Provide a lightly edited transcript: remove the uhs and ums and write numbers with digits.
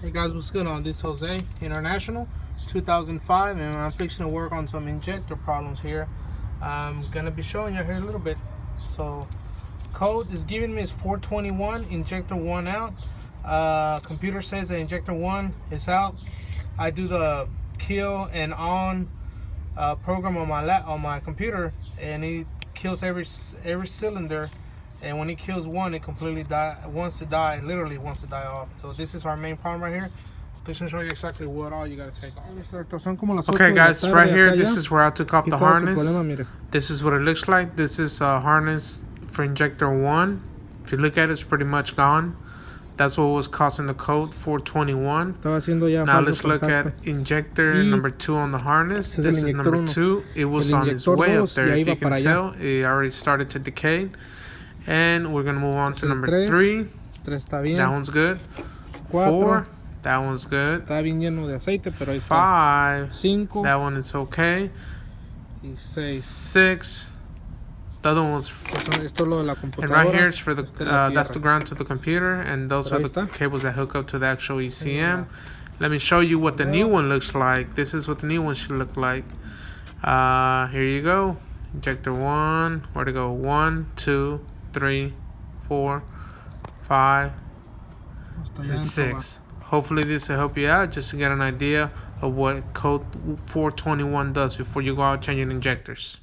Hey guys, what's good on this? Jose International 2005, and I'm fixing to work on some injector problems here. I'm gonna be showing you here a little bit. So code is giving me is 421, injector 1 out. Computer says that injector 1 is out. I do the kill and on program on my computer, and it kills every cylinder. And when it kills one, it completely literally wants to die off. So this is our main problem right here. This should show you exactly what all you gotta take off. Okay guys, right here, this is where I took off the harness. This is what it looks like. This is a harness for injector 1. If you look at it, it's pretty much gone. That's what was causing the code 421. Now let's look at injector number 2 on the harness. This is number 2. It was on its way up there. If you can tell, it already started to decay. And we're gonna move on to number 3. That one's good. 4. That one's good. 5. That one is okay. 6. The other one was. And right here is for the that's the ground to the computer, and those are the cables that hook up to the actual ECM. Let me show you what the new one looks like. This is what the new one should look like. Here you go. Injector 1. Where to go? 1, 2, 3, 4, 5, and 6. Hopefully this will help you out just to get an idea of what code 421 does before you go out changing injectors.